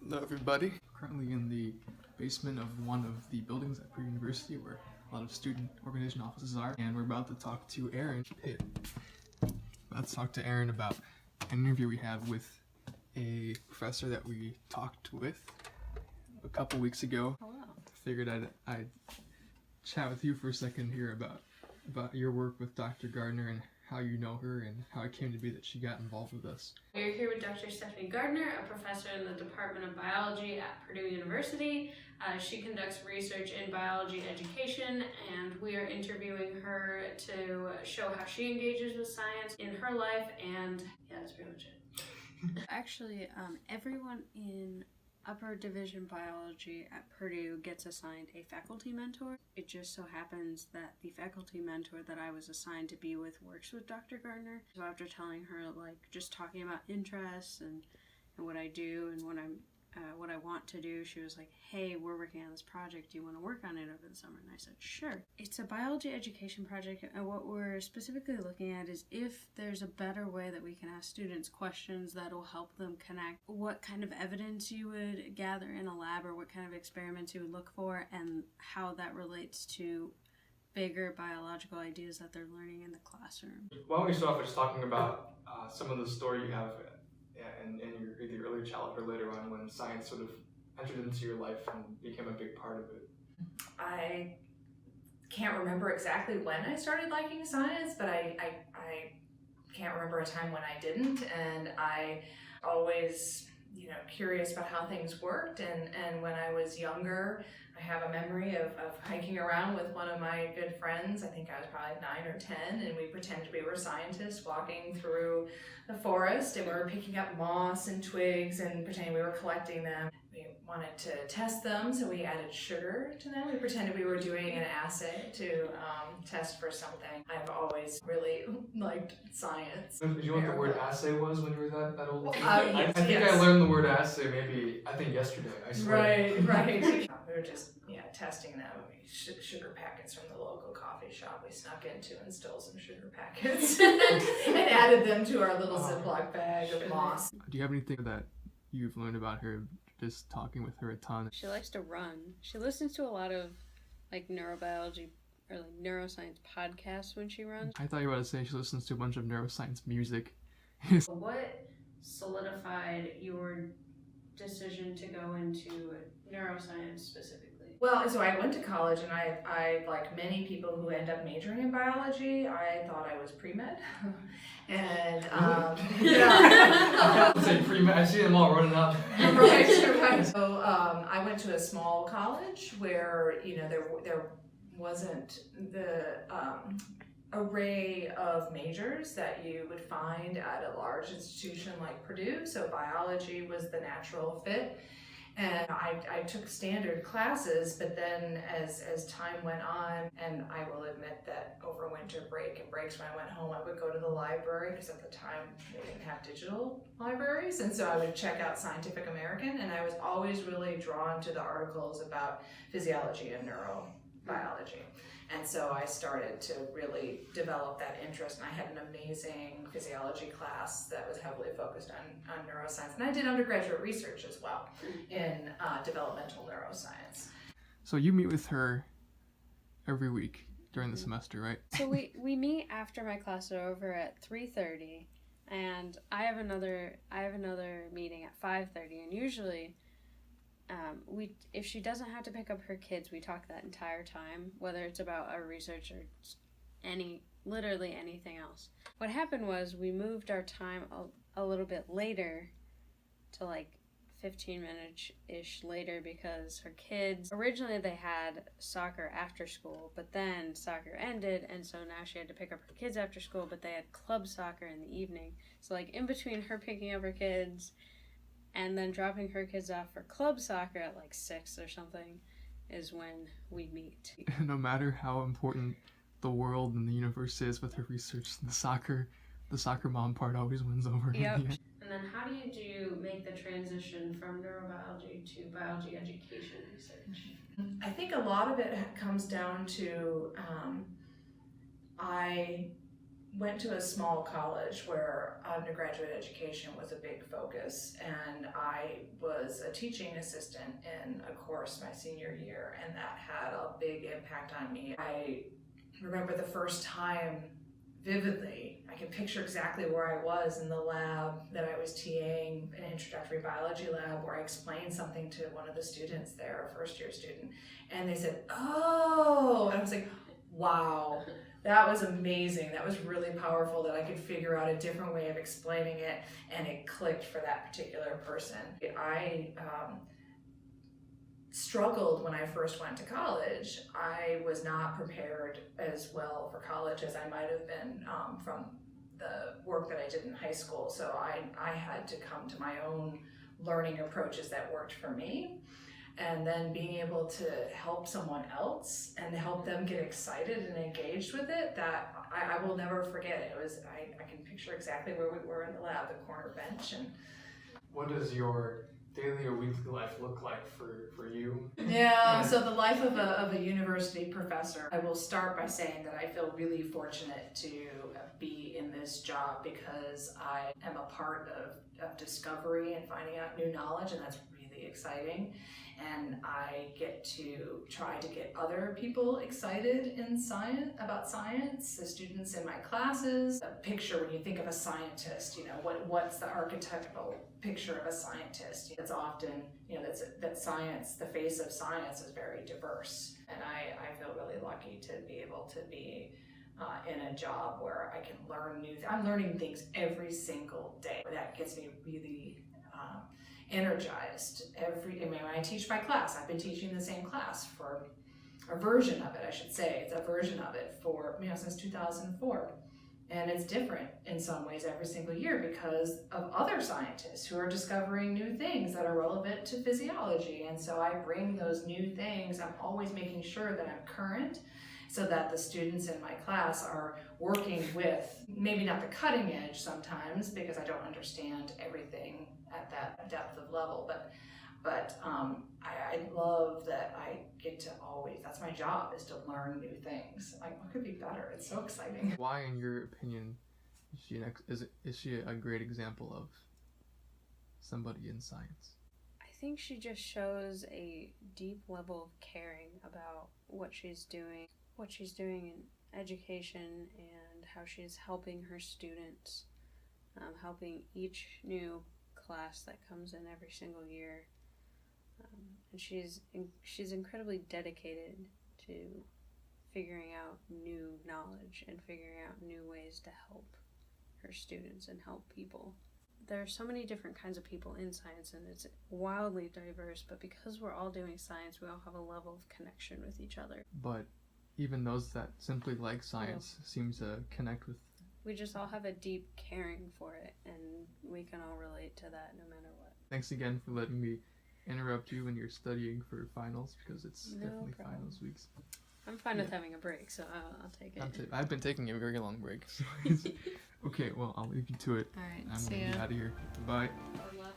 Hello everybody. Currently in the basement of one of the buildings at Purdue University where a lot of student organization offices are, and we're about to talk to Eryn. About an interview we had with a professor that we talked with a couple weeks ago. Hello. Figured I'd chat with you for a second here about your work with Dr. Gardner and how you know her and how it came to be that she got involved with us. We're here with Dr. Stephanie Gardner, a professor in the Department of Biology at Purdue University. She conducts research in biology education, and we are interviewing her to show how she engages with science in her life, and yeah, that's pretty much it. Actually, everyone in upper division biology at Purdue gets assigned a faculty mentor. It just so happens that the faculty mentor that I was assigned to be with works with Dr. Gardner. So after telling her, just talking about interests and what I do and what I want to do, she was like, hey, we're working on this project. Do you want to work on it over the summer? And I said, sure. It's a biology education project, and what we're specifically looking at is if there's a better way that we can ask students questions that will help them connect what kind of evidence you would gather in a lab or what kind of experiments you would look for and how that relates to bigger biological ideas that they're learning in the classroom. Why don't we start off by just talking about some of the story you have in your either early childhood or later on when science sort of entered into your life and became a big part of it. I can't remember exactly when I started liking science, but I can't remember a time when I didn't, and I always curious about how things worked, and when I was younger I have a memory of hiking around with one of my good friends. I think I was probably 9 or 10, and we pretended we were scientists walking through the forest, and we were picking up moss and twigs and pretending we were collecting them. We wanted to test them, so we added sugar to them. We pretended we were doing an assay to test for something. I've always really liked science. Did you know what the word assay was when you were that old? I think yes. I learned the word assay I think yesterday, I swear. Right. We were just testing them. Sugar packets from the local coffee shop we snuck into and stole some sugar packets and added them to our little Ziploc bag of moss. Do you have anything that you've learned about her just talking with her a ton? She likes to run. She listens to a lot of neurobiology or neuroscience podcasts when she runs. I thought you were about to say she listens to a bunch of neuroscience music. What solidified your decision to go into neuroscience specifically? Well, so I went to college, and I like many people who end up majoring in biology, I thought I was pre-med. And yeah. Say pre-med. I see them all running up. Right. So I went to a small college where there wasn't the array of majors that you would find at a large institution like Purdue. So biology was the natural fit. And I took standard classes, but then as time went on, and I will admit that over winter break and breaks when I went home, I would go to the library, because at the time they didn't have digital libraries, and so I would check out Scientific American, and I was always really drawn to the articles about physiology and neurobiology. And so I started to really develop that interest, and I had an amazing physiology class that was heavily focused on neuroscience. And I did undergraduate research as well in developmental neuroscience. So you meet with her every week during the semester, right? So we meet after my classes are over at 3:30, and I have another meeting at 5:30, and usually if she doesn't have to pick up her kids, we talk that entire time, whether it's about our research or literally anything else. What happened was we moved our time a little bit later to 15 minutes-ish later, because her kids, originally they had soccer after school, but then soccer ended, and so now she had to pick up her kids after school, but they had club soccer in the evening. So in between her picking up her kids and then dropping her kids off for club soccer at 6 or something is when we meet. No matter how important the world and the universe is with her research, the soccer mom part always wins over. Yep. And then how do you make the transition from neurobiology to biology education research? I think a lot of it comes down to I went to a small college where undergraduate education was a big focus, and I was a teaching assistant in a course my senior year, and that had a big impact on me. I remember the first time vividly. I can picture exactly where I was in the lab that I was TAing, an introductory biology lab, where I explained something to one of the students there, a first year student, and they said, "Oh," and I was like, wow, that was amazing. That was really powerful that I could figure out a different way of explaining it, and it clicked for that particular person. I struggled when I first went to college. I was not prepared as well for college as I might have been from the work that I did in high school. So I had to come to my own learning approaches that worked for me. And then being able to help someone else and help them get excited and engaged with it, that I will never forget. It was, I can picture exactly where we were in the lab, the corner bench. And what does your daily or weekly life look like for you? Yeah, so the life of a university professor, I will start by saying that I feel really fortunate to be in this job because I am a part of discovery and finding out new knowledge, and that's really exciting. And I get to try to get other people excited in about science, the students in my classes. A picture, when you think of a scientist, what's the archetypal picture of a scientist? It's often, that science, the face of science is very diverse. And I feel really lucky to be able to be in a job where I can learn I'm learning things every single day. That gets me really energized. When I teach my class, I've been teaching the same class for a version of it, I should say. It's a version of it for, since 2004. And it's different in some ways every single year because of other scientists who are discovering new things that are relevant to physiology. And so I bring those new things. I'm always making sure that I'm current so that the students in my class are working with, maybe not the cutting edge sometimes because I don't understand everything at that depth of level, but I love that I get to always, that's my job, is to learn new things. Like, what could be better? It's so exciting. Why, in your opinion, is she a great example of somebody in science? I think she just shows a deep level of caring about what she's doing in education and how she's helping her students, helping each new class that comes in every single year. And she's incredibly dedicated to figuring out new knowledge and figuring out new ways to help her students and help people. There are so many different kinds of people in science, and it's wildly diverse, but because we're all doing science, we all have a level of connection with each other. But even those that simply like science seem to connect with. We just all have a deep caring for it, and we can all relate to that no matter what. Thanks again for letting me interrupt you when you're studying for finals, because it's definitely problem. finals weeks. I'm fine with having a break, so I'll take it. I've been taking a very long break. So okay, well, I'll leave you to it. All right, I'm see going to ya. be out of here. Bye. Au revoir.